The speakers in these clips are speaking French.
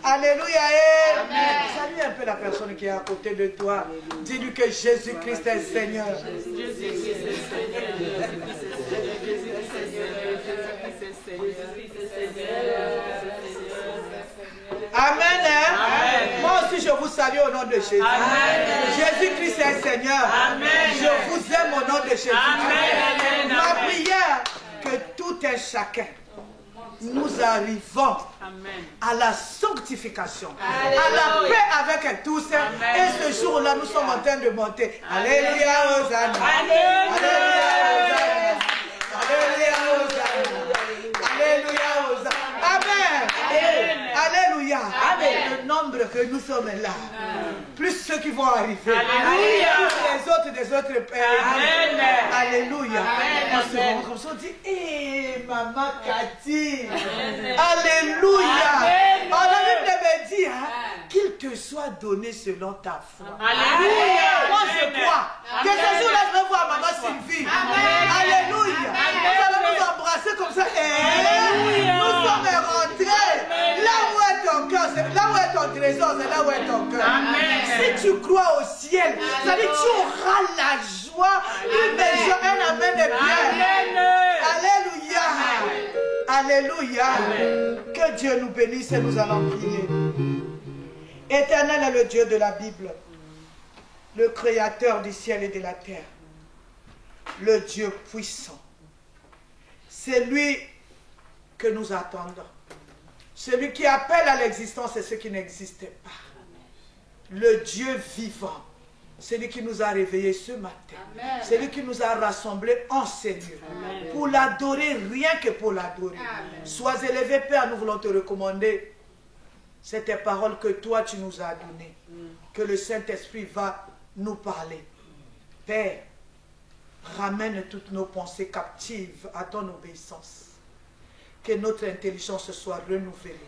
Alléluia. Salue un peu la personne qui est à côté de toi. Dis-lui que Jésus-Christ est Seigneur. Amen. Moi aussi je vous salue au nom de Jésus. Jésus-Christ est Seigneur. Amen. Je vous aime au nom de Jésus. Amen. Ma prière, que tout un chacun, nous arrivons à la sanctification, à la paix avec tous. Amen. Et ce jour-là, nous sommes en train de monter. Alléluia, Hosanna. Alléluia, Hosanna. Alléluia, Hosanna. Alléluia, Hosanna. Amen. Alléluia. Amen. Le nombre que nous sommes là, plus ceux qui vont arriver. Alléluia. Plus les autres des autres pays. Amen. Alléluia. On se rend comme ça, on dit, Maman Cathy. Alléluia. La Bible me dit qu'il te soit donné selon ta foi. Alléluia. Moi je crois que ce jour-là je vais voir Maman Sylvie. Alléluia. Nous allons nous embrasser comme ça. Nous sommes rentrés. Là où est ton cœur, c'est là où est ton trésor, c'est là où est ton cœur. Si tu crois au ciel, ça veut dire que tu auras la joie, une joie, un amen de bien. Alléluia. Alléluia. Que Dieu nous bénisse et nous allons prier. Éternel est le Dieu de la Bible, le créateur du ciel et de la terre, le Dieu puissant. C'est lui que nous attendons. Celui qui appelle à l'existence ce qui n'existait pas. Le Dieu vivant. Celui qui nous a réveillés ce matin. Amen. Celui qui nous a rassemblés en Seigneur. Amen. Pour l'adorer, rien que pour l'adorer. Sois élevé, Père, nous voulons te recommander cette parole que toi tu nous as donnée. Que le Saint-Esprit va nous parler. Père, ramène toutes nos pensées captives à ton obéissance. Que notre intelligence soit renouvelée.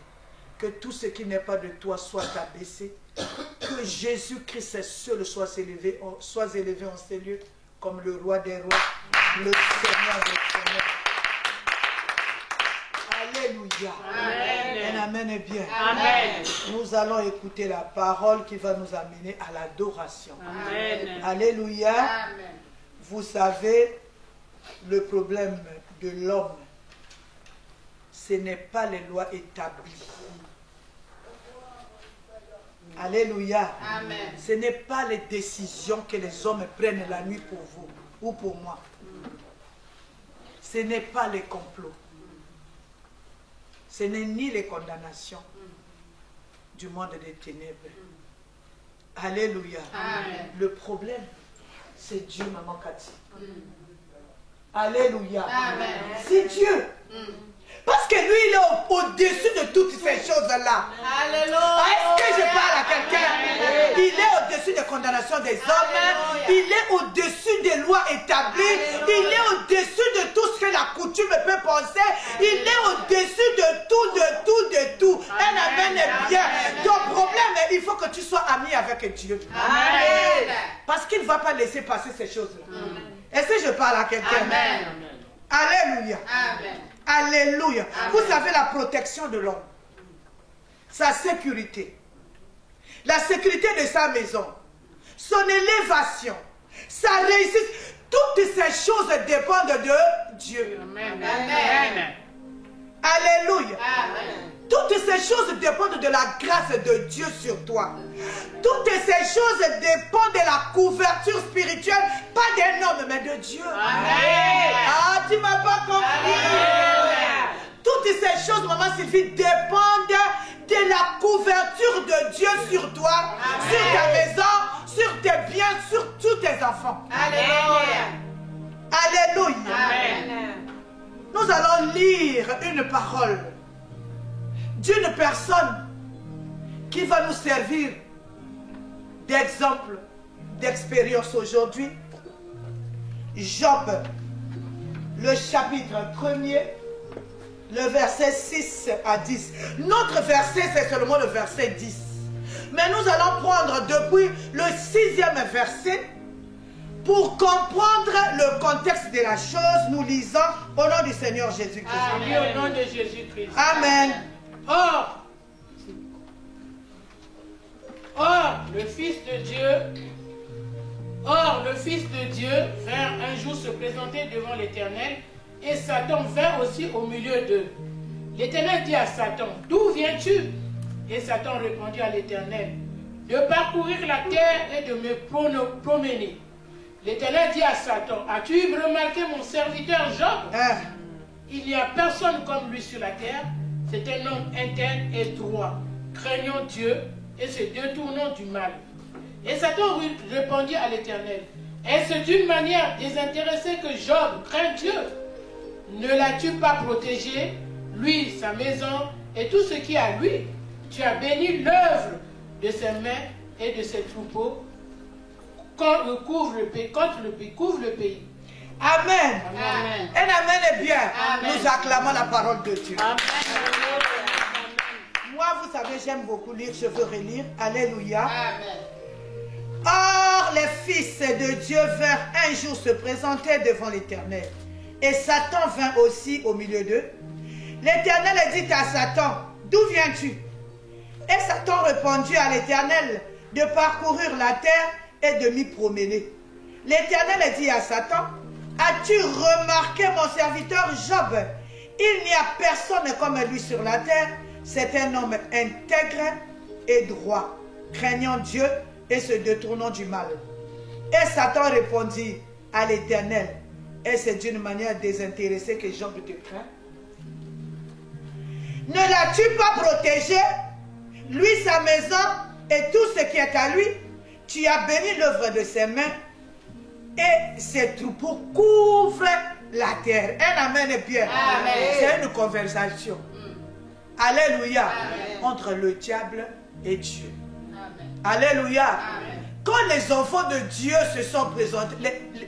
Que tout ce qui n'est pas de toi soit abaissé. Que Jésus-Christ seul soit élevé en ces lieux comme le roi des rois, le Seigneur des seigneurs. Alléluia. Amen. Amen est bien. Amen. Nous allons écouter la parole qui va nous amener à l'adoration. Amen. Alléluia. Amen. Vous savez, le problème de l'homme, ce n'est pas les lois établies. Alléluia. Amen. Ce n'est pas les décisions que les hommes prennent la nuit pour vous ou pour moi. Ce n'est pas les complots. Ce n'est ni les condamnations du monde des ténèbres. Alléluia. Amen. Le problème, c'est Dieu, Maman Cathy. Alléluia. Amen. C'est Dieu. Parce que lui, il est au-dessus de toutes ces choses-là. Alléluia. Est-ce que je parle à quelqu'un? Il est au-dessus des condamnations des hommes. Alléluia. Il est au-dessus des lois établies. Alléluia. Il est au-dessus de tout ce que la coutume peut penser. Alléluia. Il est au-dessus de tout, de tout, de tout. Un amen est bien. Ton problème, il faut que tu sois ami avec Dieu. Amen. Parce qu'il ne va pas laisser passer ces choses-là. Est-ce que je parle à quelqu'un? Amen. Alléluia. Amen. Alléluia. Amen. Vous savez la protection de l'homme, sa sécurité, la sécurité de sa maison, son élévation, sa réussite, toutes ces choses dépendent de Dieu. Amen. Amen. Alléluia. Amen. Toutes ces choses dépendent de la grâce de Dieu sur toi. Toutes ces choses dépendent de la couverture spirituelle, pas d'un homme, mais de Dieu. Amen. Ah, tu ne m'as pas compris. Amen. Toutes ces choses, Maman Sylvie, dépendent de la couverture de Dieu sur toi, Amen. Sur ta maison, sur tes biens, sur tous tes enfants. Alléluia. Alléluia. Amen. Nous allons lire une parole d'une personne qui va nous servir d'exemple, d'expérience aujourd'hui. Job, le chapitre 1er, le verset 6 à 10. Notre verset, c'est seulement le verset 10. Mais nous allons prendre depuis le 6e verset pour comprendre le contexte de la chose. Nous lisons au nom du Seigneur Jésus-Christ. Amen. Au nom de Jésus-Christ. Amen. Or, le Fils de Dieu vint un jour se présenter devant l'Éternel, et Satan vint aussi au milieu d'eux. L'Éternel dit à Satan, « D'où viens-tu » Et Satan répondit à l'Éternel, « De parcourir la terre et de me promener. » L'Éternel dit à Satan, « As-tu remarqué mon serviteur Job ? Il n'y a personne comme lui sur la terre. C'est un homme intègre et droit, craignant Dieu et se détournant du mal. » Et Satan répondit à l'Éternel, « Est-ce d'une manière désintéressée que Job craint Dieu? Ne l'as-tu pas protégé, lui, sa maison et tout ce qui est à lui? Tu as béni l'œuvre de ses mains et de ses troupeaux quand le couvre le pays. » Amen. Amen. Un amen est bien. Amen. Nous acclamons la parole de Dieu. Amen. Moi, vous savez, j'aime beaucoup lire, je veux relire. Alléluia. Amen. Or, les fils de Dieu vinrent un jour se présenter devant l'Éternel. Et Satan vint aussi au milieu d'eux. L'Éternel dit à Satan, d'où viens-tu? Et Satan répondit à l'Éternel, de parcourir la terre et de m'y promener. L'Éternel dit à Satan, as-tu remarqué mon serviteur Job? Il n'y a personne comme lui sur la terre. C'est un homme intègre et droit, craignant Dieu et se détournant du mal. Et Satan répondit à l'Éternel, et c'est d'une manière désintéressée que Job te craint. Ne l'as-tu pas protégé, lui, sa maison et tout ce qui est à lui? Tu as béni l'œuvre de ses mains et ses troupeaux couvrent la terre. Un amen est bien. C'est une conversation. Alléluia. Amen. Entre le diable et Dieu. Amen. Alléluia. Amen. Quand les enfants de Dieu se sont présentés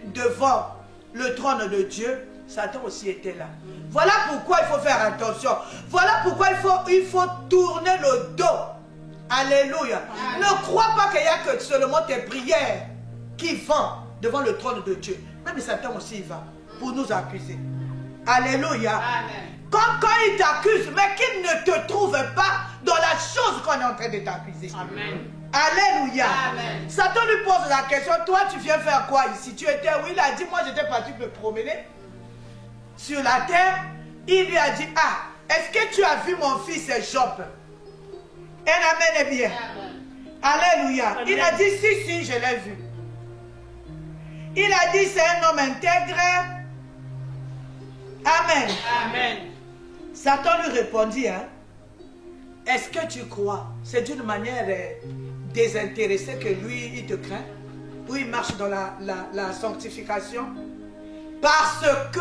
devant le trône de Dieu, Satan aussi était là. Voilà pourquoi il faut faire attention. Voilà pourquoi il faut tourner le dos. Alléluia. Amen. Ne crois pas qu'il n'y a que seulement tes prières qui vont devant le trône de Dieu. Même Satan aussi il va pour nous accuser. Alléluia. Amen. Quand il t'accuse, mais qu'il ne te trouve pas dans la chose qu'on est en train de t'accuser. Amen. Alléluia. Amen. Satan lui pose la question, toi tu viens faire quoi ici? Tu étais où? Il a dit, moi j'étais parti me promener sur la terre. Il lui a dit, ah, est-ce que tu as vu mon fils Job? Un amen est bien. Amen. Alléluia. Amen. Il a dit, si, je l'ai vu. Il a dit, c'est un homme intègre. Amen. Amen. Satan lui répondit, hein, est-ce que tu crois? C'est d'une manière désintéressée que lui, il te craint? Ou il marche dans la sanctification? Parce que,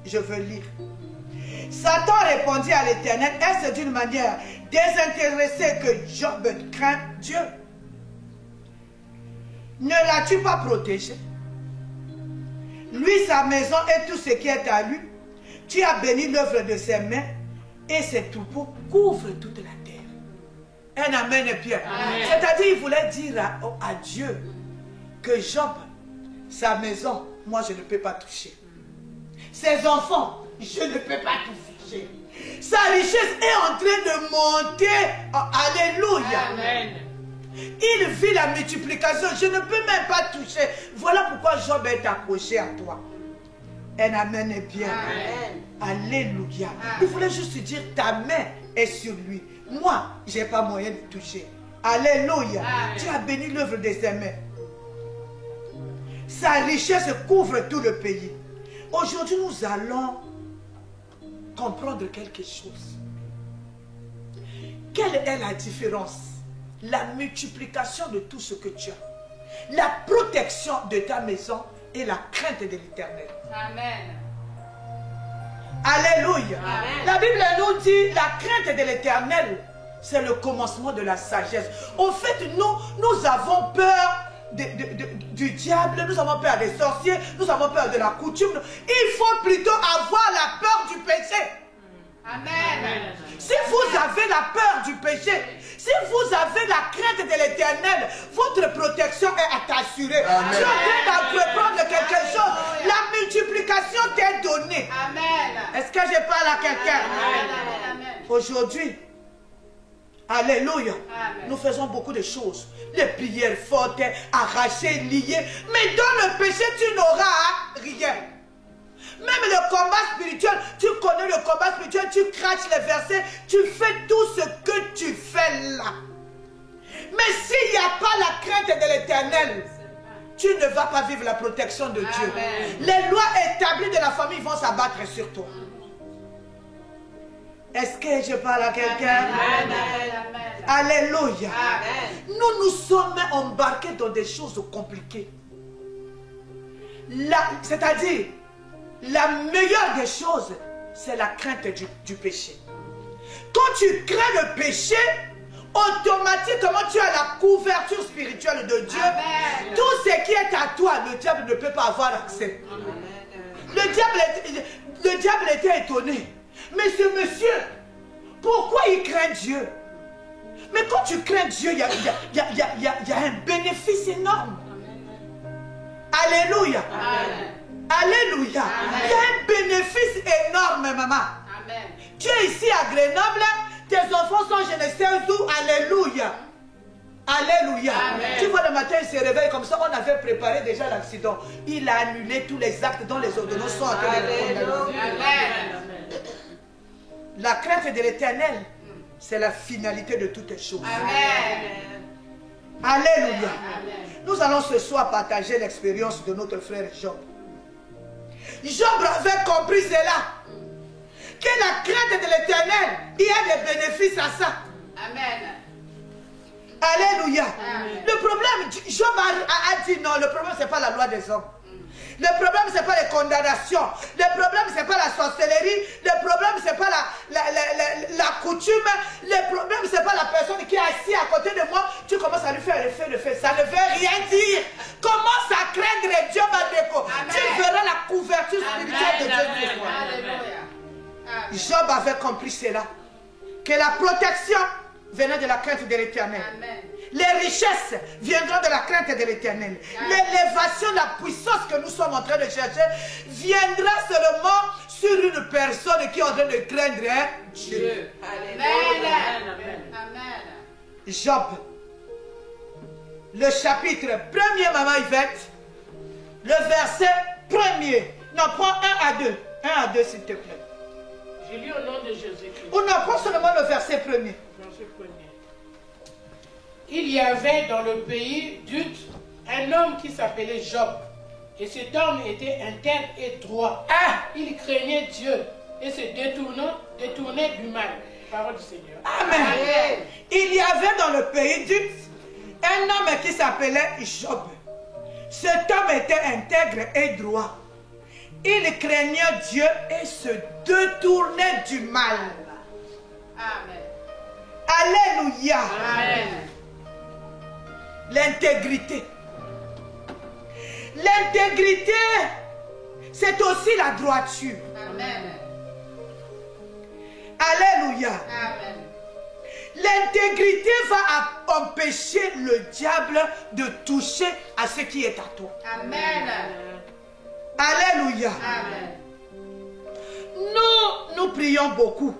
je veux lire. Satan répondit à l'Éternel, est-ce d'une manière désintéressée que Job craint Dieu? Ne l'as-tu pas protégé? Lui, sa maison et tout ce qui est à lui. Tu as béni l'œuvre de ses mains et ses troupeaux couvrent toute la terre. Un amen est bien. C'est-à-dire, il voulait dire à Dieu que Job, sa maison, moi je ne peux pas toucher. Ses enfants, je ne peux pas toucher. Sa richesse est en train de monter. Alléluia. Amen. Il vit la multiplication. Je ne peux même pas toucher. Voilà pourquoi Job est accroché à toi. Un amen est bien. Amen. Alléluia. Amen. Il voulait juste dire ta main est sur lui. Moi, je n'ai pas moyen de toucher. Alléluia. Amen. Tu as béni l'œuvre de ses mains. Sa richesse couvre tout le pays. Aujourd'hui, nous allons comprendre quelque chose. Quelle est la différence? La multiplication de tout ce que tu as. La protection de ta maison et la crainte de l'Éternel. Amen. Alléluia. Amen. La Bible nous dit la crainte de l'Éternel, c'est le commencement de la sagesse. En fait, nous avons peur du diable, nous avons peur des sorciers, nous avons peur de la coutume. Il faut plutôt avoir la peur du péché. Amen. Si vous avez la peur du péché, si vous avez la crainte de l'Éternel, votre protection est assurée. Tu es en train d'entreprendre quelque chose. La multiplication t'est donnée. Amen. Est-ce que je parle à quelqu'un? Aujourd'hui, alléluia, nous faisons beaucoup de choses. Les prières fortes, arrachées, liées. Mais dans le péché, tu n'auras rien. Même le combat spirituel, tu connais le combat spirituel, tu craches les versets, tu fais tout ce que tu fais là. Mais s'il n'y a pas la crainte de l'Éternel, tu ne vas pas vivre la protection de Dieu. Amen. Les lois établies de la famille vont s'abattre sur toi. Est-ce que je parle à quelqu'un? Alléluia. Nous sommes embarqués dans des choses compliquées. C'est-à-dire, la meilleure des choses, c'est la crainte du péché. Quand tu crains le péché, automatiquement tu as la couverture spirituelle de Dieu. Amen. Tout ce qui est à toi, le diable ne peut pas avoir accès. Amen. Le diable était étonné. Mais ce monsieur, pourquoi il craint Dieu? Mais quand tu crains Dieu, il y a un bénéfice énorme. Alléluia. Alléluia. Il y a un bénéfice énorme, maman. Amen. Tu es ici à Grenoble, tes enfants sont je ne sais où. Alléluia. Alléluia. Amen. Tu vois, le matin, il se réveille comme ça. On avait préparé déjà l'accident. Il a annulé tous les actes dont les ordonnances sont en train de condamner. La crainte de l'Éternel, c'est la finalité de toutes les choses. Amen. Alléluia. Amen. Nous allons ce soir partager l'expérience de notre frère Job. Job avait compris cela. Que la crainte de l'Éternel, il y a des bénéfices à ça. Amen. Alléluia. Amen. Le problème, Job a dit non, le problème, ce n'est pas la loi des hommes. Le problème, ce n'est pas les condamnations. Le problème, ce n'est pas la sorcellerie. Le problème, ce n'est pas la coutume. Le problème, ce n'est pas la personne qui est assise à côté de moi. Tu commences à lui faire le fait. Ça ne veut rien dire. Commence à craindre Dieu, ma déco. Tu verras la couverture spirituelle de Dieu sur toi. Job avait compris cela. Que la protection venait de la crainte de l'Éternel. Les richesses viendront de la crainte de l'Éternel. L'élévation, la puissance que nous sommes en train de chercher viendra seulement sur une personne qui est en train de craindre Dieu. Amen. Job, le chapitre 1er, maman Yvette, le verset 1er. Non, prends 1 à 2. 1 à 2, s'il te plaît. Je lis au nom de Jésus-Christ. Ou non, prends seulement le verset 1er. Il y avait dans le pays d'Ut un homme qui s'appelait Job. Et cet homme était intègre et droit. Il craignait Dieu et se détournait du mal. Parole du Seigneur. Amen. Il y avait dans le pays d'Ut un homme qui s'appelait Job. Cet homme était intègre et droit. Il craignait Dieu et se détournait du mal. Amen. Alléluia. Amen. L'intégrité. L'intégrité, c'est aussi la droiture. Amen. Alléluia. Amen. L'intégrité va empêcher le diable de toucher à ce qui est à toi. Amen. Alléluia. Amen. Nous prions beaucoup.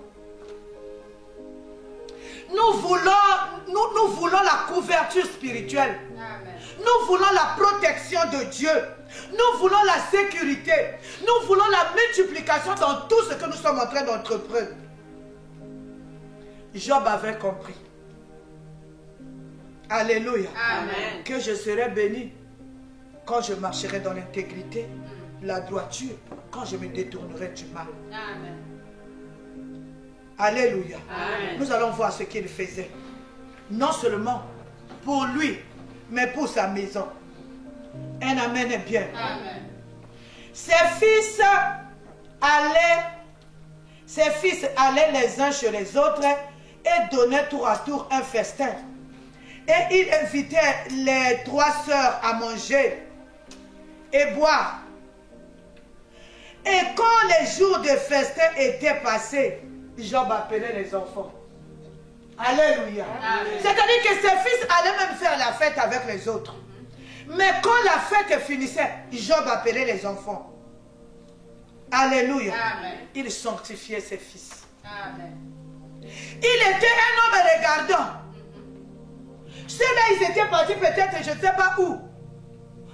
Nous voulons la couverture spirituelle. Amen. Nous voulons la protection de Dieu. Nous voulons la sécurité. Nous voulons la multiplication dans tout ce que nous sommes en train d'entreprendre. Job avait compris. Alléluia. Amen. Que je serai béni quand je marcherai dans l'intégrité, la droiture, quand je me détournerai du mal. Amen. Alléluia. Amen. Nous allons voir ce qu'il faisait. Non seulement pour lui, mais pour sa maison. Un amen est bien. Amen. Ses fils allaient les uns chez les autres et donnaient tour à tour un festin. Et il invitait les 3 sœurs à manger et boire. Et quand les jours de festin étaient passés, Job appelait les enfants. Alléluia. C'est-à-dire que ses fils allaient même faire la fête avec les autres. Mais quand la fête finissait, Job appelait les enfants. Alléluia. Amen. Il sanctifiait ses fils. Amen. Il était un homme regardant. Ceux-là, ils étaient partis peut-être, je ne sais pas où,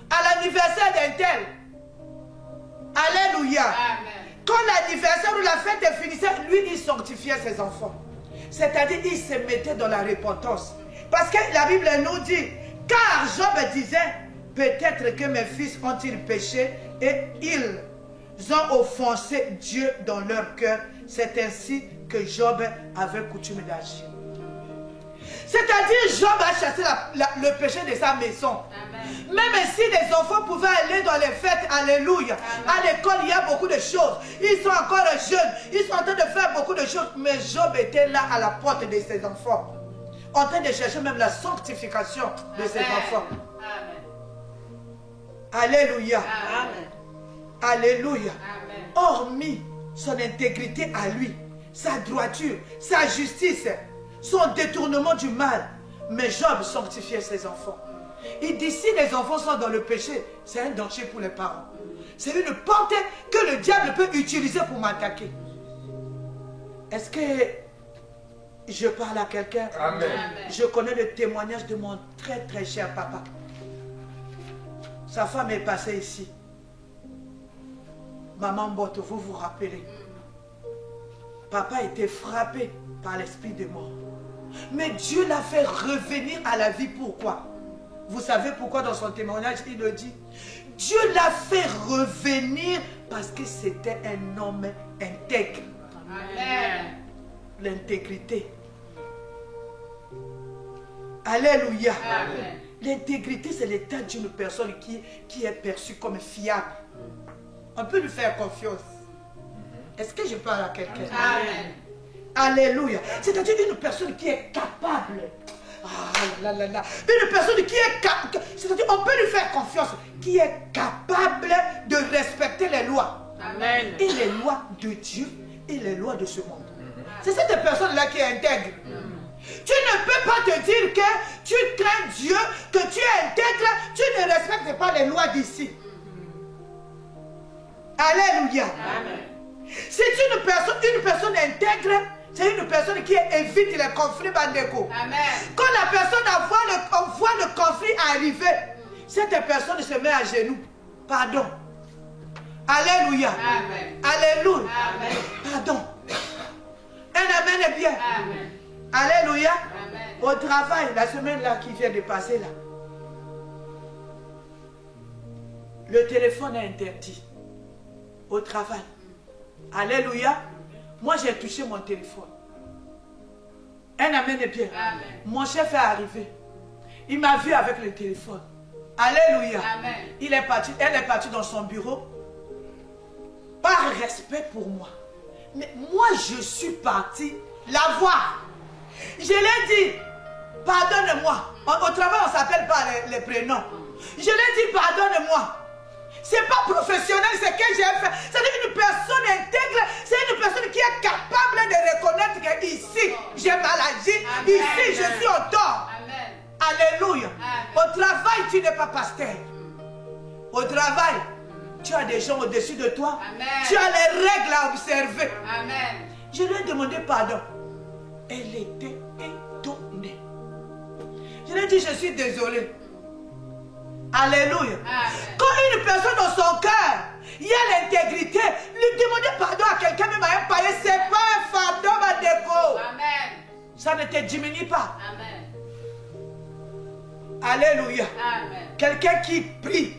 à l'anniversaire d'un tel. Alléluia. Amen. Quand l'anniversaire ou la fête finissait, lui, il sanctifiait ses enfants. C'est-à-dire, il se mettait dans la repentance. Parce que la Bible nous dit, car Job disait, peut-être que mes fils ont-ils péché et ils ont offensé Dieu dans leur cœur. C'est ainsi que Job avait coutume d'agir. C'est-à-dire, Job a chassé le péché de sa maison. Amen. Même si les enfants pouvaient aller dans les fêtes, alléluia. Amen. À l'école, il y a beaucoup de choses. Ils sont encore jeunes. Ils sont en train de faire beaucoup de choses. Mais Job était là à la porte de ses enfants. En train de chercher même la sanctification de ses enfants. Amen. Alléluia. Amen. Alléluia. Hormis son intégrité à lui, sa droiture, sa justice, son détournement du mal. Mais Job sanctifiait ses enfants. Il dit, si les enfants sont dans le péché, c'est un danger pour les parents. C'est une porte que le diable peut utiliser pour m'attaquer. Est-ce que je parle à quelqu'un? Amen. Je connais le témoignage de mon très très cher papa. Sa femme est passée ici. Maman Boto, vous vous rappelez. Papa était frappé par l'esprit de mort. Mais Dieu l'a fait revenir à la vie. Pourquoi? Vous savez pourquoi dans son témoignage il le dit? Dieu l'a fait revenir parce que c'était un homme intègre. Amen. L'intégrité. Alléluia. Amen. L'intégrité, c'est l'état d'une personne qui est perçue comme fiable. On peut lui faire confiance. Est-ce que je parle à quelqu'un? Amen. Alléluia. C'est-à-dire une personne qui est capable. Ah là là là. Une personne qui est capable. C'est-à-dire on peut lui faire confiance. Qui est capable de respecter les lois. Amen. Et les lois de Dieu et les lois de ce monde. C'est cette personne-là qui est intègre. Tu ne peux pas te dire que tu crains Dieu, que tu es intègre, tu ne respectes pas les lois d'ici. Alléluia. Amen. C'est une personne intègre, c'est une personne qui évite les conflits bandeko. Amen. Quand la personne voit le conflit arriver, cette personne se met à genoux. Pardon. Alléluia. Amen. Alléluia. Amen. Pardon. Un amen est bien. Amen. Alléluia. Amen. Au travail, la semaine là qui vient de passer là, le téléphone est interdit. Au travail. Alléluia. Moi j'ai touché mon téléphone. Un amen est bien. Amen. Mon chef est arrivé. Il m'a vu avec le téléphone. Alléluia. Amen. Elle est partie dans son bureau. Par respect pour moi. Mais moi je suis partie la voir. Je lui ai dit, pardonne-moi. Au travail on ne s'appelle pas les prénoms. Je lui ai dit, pardonne-moi. C'est pas professionnel ce que j'ai fait. C'est une personne intègre. C'est une personne qui est capable de reconnaître que ici j'ai mal agi. Amen. Ici je suis au tort. Amen. Alléluia. Amen. Au travail tu n'es pas pasteur. Au travail tu as des gens au-dessus de toi. Amen. Tu as les règles à observer. Amen. Je lui ai demandé pardon. Elle était étonnée. Je lui ai dit, je suis désolé. Alléluia. Amen. Quand une personne dans son cœur, il y a l'intégrité, lui demander pardon à quelqu'un, même à un païen, ce n'est pas un fardeau, ma déco. Amen. Ça ne te diminue pas. Amen. Alléluia. Amen. Quelqu'un qui prie,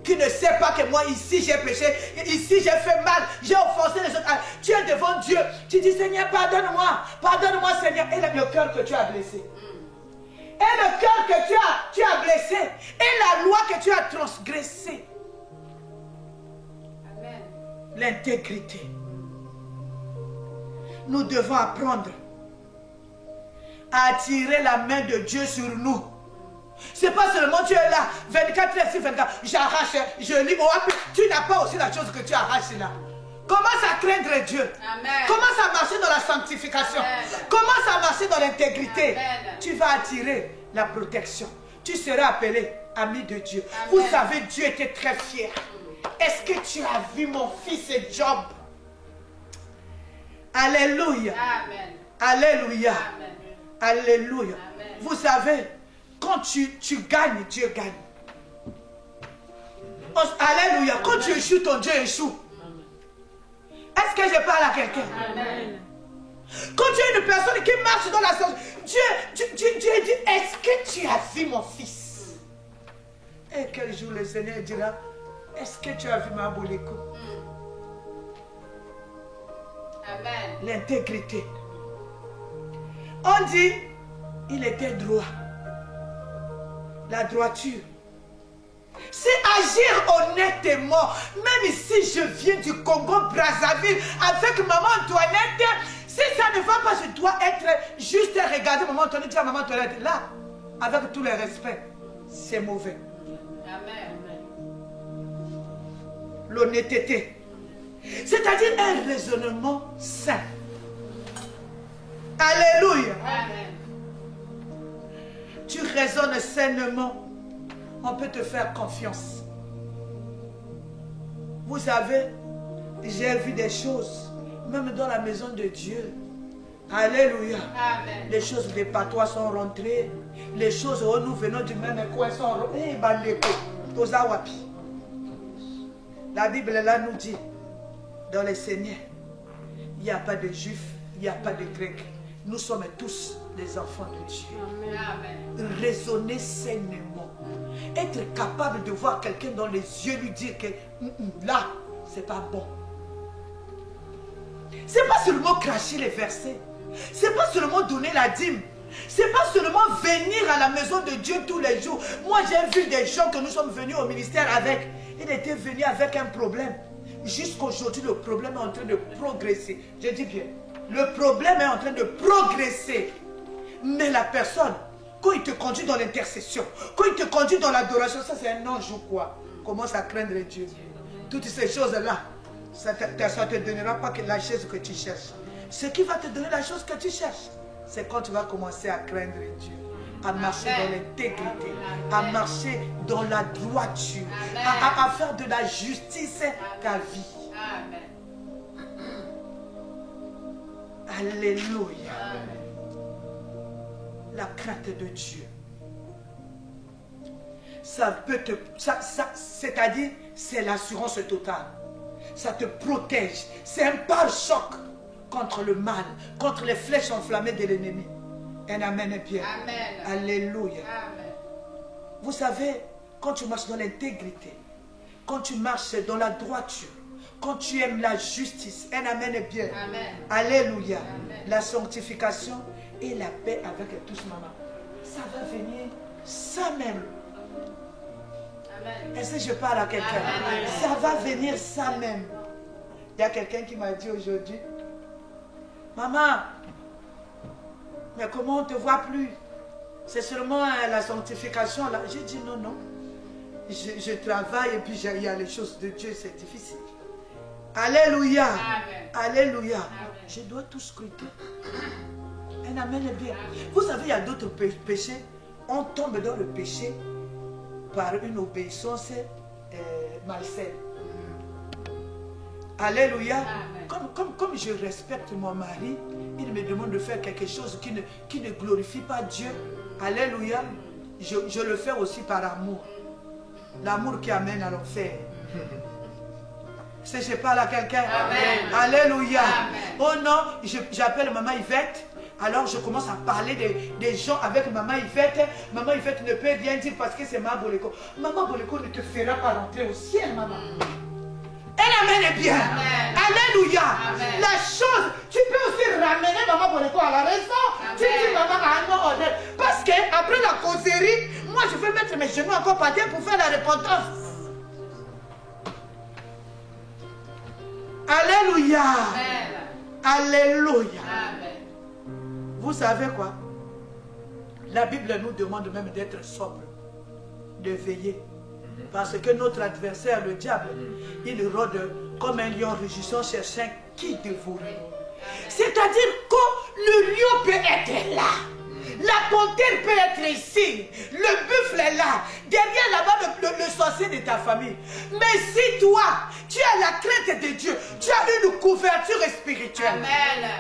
qui ne sait pas que moi ici j'ai péché, ici j'ai fait mal, j'ai offensé les autres. Tu es devant Dieu, tu dis Seigneur pardonne-moi Seigneur. Et le cœur que tu as blessé. Et le cœur que tu as blessé. Et la loi que tu as transgressée. Amen. L'intégrité. Nous devons apprendre à attirer la main de Dieu sur nous. C'est pas seulement tu es là, 24 heures sur 24, j'arrache, je lis, tu n'as pas aussi la chose que tu arraches là. Commence à craindre Dieu. Amen. Commence à marcher dans la sanctification. Amen. Commence à marcher dans l'intégrité. Amen. Tu vas attirer la protection. Tu seras appelé ami de Dieu. Amen. Vous savez, Dieu était très fier. Est-ce que tu as vu mon fils Job? Alléluia. Amen. Alléluia. Amen. Alléluia. Amen. Vous savez, quand tu gagnes, Dieu gagne. Alléluia. Quand tu échoues, ton Dieu échoue. Est-ce que je parle à quelqu'un? Amen. Quand tu es une personne qui marche dans la sorte, Dieu dit, est-ce que tu as vu mon fils? Et quel jour le Seigneur dira, est-ce que tu as vu ma boléco? Amen. L'intégrité. On dit, il était droit. La droiture. C'est agir honnêtement. Même si je viens du Congo-Brazzaville avec maman Antoinette, si ça ne va pas, je dois être juste regarder maman Antoinette, dire maman Antoinette, là, avec tout le respect, c'est mauvais. Amen. l'honnêteté. C'est-à-dire un raisonnement sain. Alléluia. Amen. Tu raisonnes sainement, on peut te faire confiance. Vous savez, j'ai vu des choses, même dans la maison de Dieu. Alléluia. Amen. Les choses des patois sont rentrées. Les choses où nous venons du même coin sont rentrées. La Bible là nous dit, dans les Seigneurs, il n'y a pas de juifs, il n'y a pas de grecs. Nous sommes tous des enfants de Dieu. Amen. Raisonner sainement. Être capable de voir quelqu'un dans les yeux, lui dire que là, c'est pas bon. C'est pas seulement cracher les versets. C'est pas seulement donner la dîme. C'est pas seulement venir à la maison de Dieu tous les jours. Moi, j'ai vu des gens que nous sommes venus au ministère avec. Ils étaient venus avec un problème. Jusqu'aujourd'hui, le problème est en train de progresser. Je dis bien, le problème est en train de progresser. Mais la personne, quand il te conduit dans l'intercession, quand il te conduit dans l'adoration, ça c'est un ange ou quoi? Commence à craindre Dieu. Toutes ces choses-là, ça ne te donnera pas que la chose que tu cherches. Ce qui va te donner la chose que tu cherches, c'est quand tu vas commencer à craindre Dieu, à marcher dans l'intégrité, à marcher dans la droiture, à faire de la justice ta vie. Amen. Alléluia. La crainte de Dieu. Ça peut te... c'est-à-dire, c'est l'assurance totale. Ça te protège. C'est un pare-choc contre le mal, contre les flèches enflammées de l'ennemi. Un amen est bien. Amen. Alléluia. Amen. Vous savez, quand tu marches dans l'intégrité, quand tu marches dans la droiture, quand tu aimes la justice, un amen est bien. Amen. Alléluia. Amen. La sanctification et la paix avec tous, maman. Ça va venir ça même. Amen. Est-ce que je parle à quelqu'un? Amen. Ça va venir ça même. Il y a quelqu'un qui m'a dit aujourd'hui, maman, mais comment on ne te voit plus? C'est seulement la sanctification là. J'ai dit non, non. Je travaille et puis il y a les choses de Dieu, c'est difficile. Alléluia. Amen. Alléluia. Amen. Je dois tout scruter. Un amen est bien. Vous savez, il y a d'autres péchés. On tombe dans le péché par une obéissance malsaine. Alléluia. Comme je respecte mon mari, il me demande de faire quelque chose qui ne glorifie pas Dieu. Alléluia. Je le fais aussi par amour. L'amour qui amène à l'enfer. Si je parle à quelqu'un. Alléluia. Amen. Oh non, j'appelle maman Yvette. Alors je commence à parler des gens avec maman Yvette. Maman Yvette ne peut rien dire parce que c'est Maman Boleko. Maman Boleko ne te fera pas rentrer au ciel, maman. Elle amène bien. Amen. Alléluia. Amen. La chose, tu peux aussi ramener maman Boleko à la raison. Amen. Tu dis maman à un nom honnête. Parce qu'après la causerie, moi je vais mettre mes genoux encore par terre pour faire la repentance. Alléluia. Amen. Alléluia. Amen. Vous savez quoi? La Bible nous demande même d'être sobre, de veiller. Parce que notre adversaire, le diable, il rôde comme un lion rugissant cherchant qui dévorer. C'est-à-dire que le lion peut être là. La panthère peut être ici. Le buffle est là. Derrière là-bas, le sorcier de ta famille. Mais si toi, tu as la crainte de Dieu, tu as une couverture spirituelle. Amen.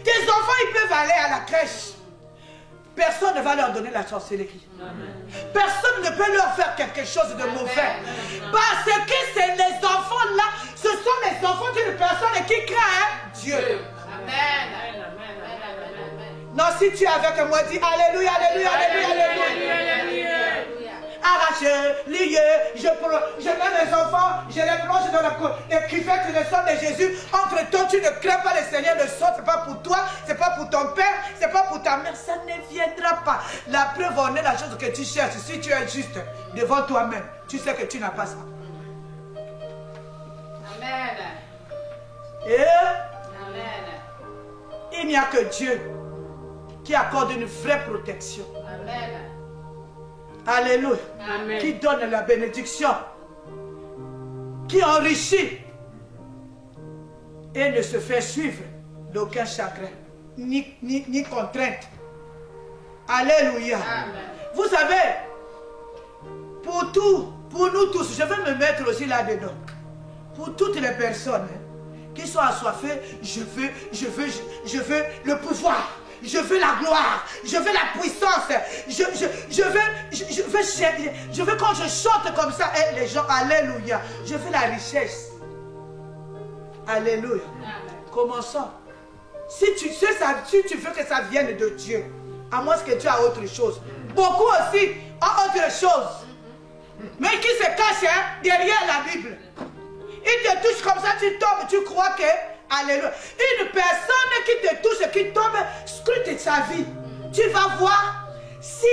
Tes enfants, ils peuvent aller à la crèche. Personne ne va leur donner la sorcellerie. Personne ne peut leur faire quelque chose de mauvais. Parce que c'est les enfants-là, ce sont les enfants d'une personne qui craint Dieu. Amen. Non, si tu es avec moi, dis Alléluia, Alléluia, Alléluia, Alléluia. Arraché, lié, je mets les enfants, je les plonge dans la cuvette du sang de Jésus. Entre temps, tu ne crains pas le Seigneur, le sang, ce n'est pas pour toi, ce n'est pas pour ton père, ce n'est pas pour ta mère, ça ne viendra pas. La preuve en est la chose que tu cherches. Si tu es juste devant toi-même, tu sais que tu n'as pas ça. Amen. Et Amen. il n'y a que Dieu qui accorde une vraie protection. Amen. Alléluia. Amen. Qui donne la bénédiction. qui enrichit et ne se fait suivre d'aucun chagrin, ni contrainte. Alléluia. Amen. Vous savez, pour nous tous, je vais me mettre aussi là-dedans. Pour toutes les personnes qui sont assoiffées, je veux le pouvoir. Je veux la gloire, je veux la puissance, je veux quand je chante comme ça, et les gens, alléluia, je veux la richesse. Alléluia. Commençons. Si tu veux que ça vienne de Dieu, à moins que tu as autre chose. Beaucoup aussi ont autre chose. Mais qui se cache derrière la Bible. Il te touche comme ça, tu tombes, tu crois que... Alléluia. Une personne qui te touche, qui tombe, scrute sa vie. Tu vas voir, si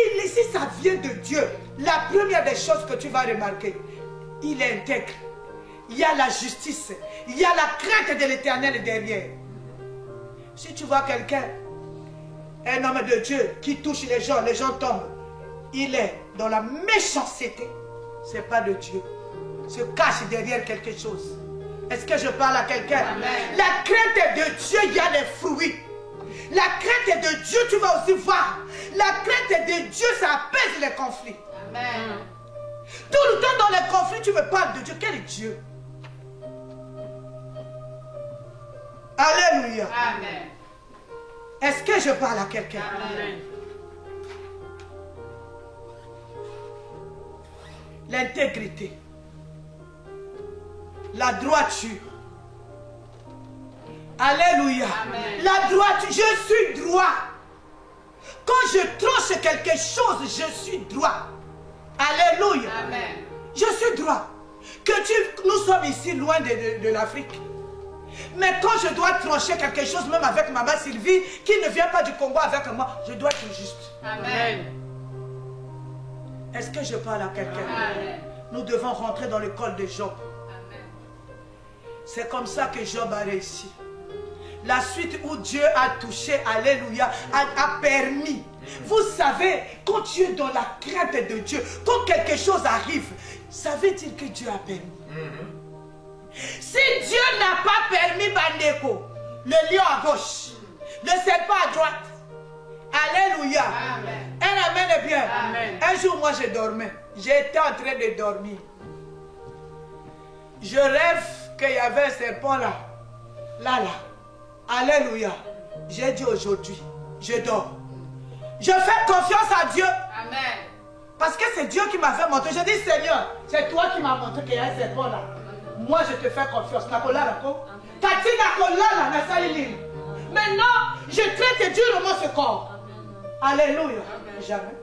ça vient de Dieu, la première des choses que tu vas remarquer, il est intègre. Il y a la justice. Il y a la crainte de l'Éternel derrière. Si tu vois quelqu'un, un homme de Dieu qui touche les gens tombent, il est dans la méchanceté. Ce n'est pas de Dieu. Il se cache derrière quelque chose. Est-ce que je parle à quelqu'un? La crainte de Dieu, il y a des fruits. La crainte de Dieu, tu vas aussi voir. La crainte de Dieu, ça apaise les conflits. Amen. Tout le temps dans les conflits, tu me parles de Dieu. Quel est Dieu? Alléluia. Amen. Est-ce que je parle à quelqu'un? L'intégrité. La droiture. Alléluia. Amen. La droiture. Je suis droit. Quand je tranche quelque chose, je suis droit. Alléluia. Amen. Je suis droit. Nous sommes ici loin de l'Afrique. Mais quand je dois trancher quelque chose, même avec maman Sylvie, qui ne vient pas du Congo avec moi, je dois être juste. Amen. Est-ce que je parle à quelqu'un? Nous devons rentrer dans l'école de Job. C'est comme ça que Job a réussi. La suite où Dieu a touché, alléluia, a permis. Vous savez, quand tu es dans la crainte de Dieu, quand quelque chose arrive, ça veut dire que Dieu a permis. Si Dieu n'a pas permis Bandeko, le lion à gauche, le serpent à droite, alléluia. Amen. Un amen est bien. Amen. Un jour, moi, je dormais. J'étais en train de dormir. Je rêve qu'il y avait un serpent là. Là. Alléluia. J'ai dit aujourd'hui, je dors. Je fais confiance à Dieu. Amen. Parce que c'est Dieu qui m'a fait montrer. Je dis, Seigneur, c'est toi qui m'as montré qu'il y a un serpent là. Moi, je te fais confiance. Maintenant, je traite Dieu dans ce corps. Alléluia. Jamais.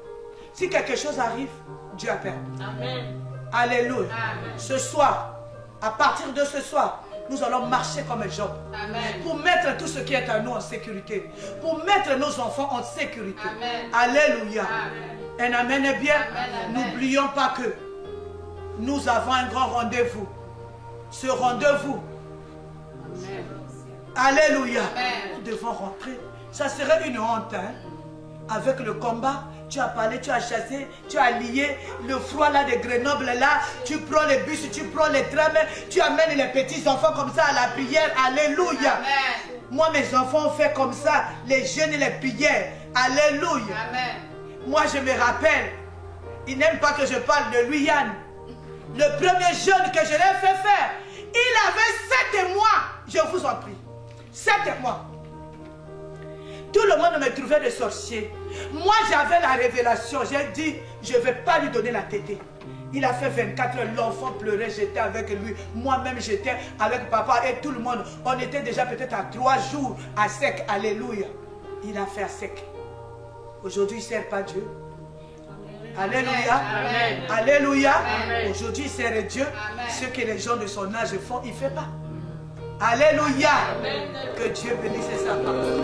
Si quelque chose arrive, Dieu a permis. Amen. Alléluia. Amen. Ce soir, à partir de ce soir, nous allons marcher comme Job. Amen. Pour mettre tout ce qui est à nous en sécurité. Pour mettre nos enfants en sécurité. Amen. Alléluia. Amen. Un amen est bien. N'oublions pas que nous avons un grand rendez-vous. Ce rendez-vous. Alléluia. Nous devons rentrer. Ça serait une honte. Hein? Avec le combat, tu as parlé, tu as chassé, tu as lié le froid là de Grenoble là. Tu prends les bus, tu prends les trams, tu amènes les petits enfants comme ça à la prière. Alléluia. Amen. Moi, mes enfants ont fait comme ça, les jeunes et les prières. Alléluia. Amen. Moi, je me rappelle, il n'aime pas que je parle de lui, Yann. Le premier jeune que je l'ai fait faire, il avait 7 mois. Je vous en prie. 7 mois. Tout le monde me trouvait de sorcier. Moi, j'avais la révélation. J'ai dit, je ne vais pas lui donner la tétée. Il a fait 24 heures. L'enfant pleurait, j'étais avec lui. Moi-même, j'étais avec papa et tout le monde. On était déjà peut-être à 3 jours à sec. Alléluia. Il a fait à sec. Aujourd'hui, il ne sert pas Dieu. Alléluia. Amen. Alléluia. Aujourd'hui, il sert Dieu. Amen. Ce que les gens de son âge font, il ne fait pas. Alléluia. Amen. Que Dieu bénisse sa parole.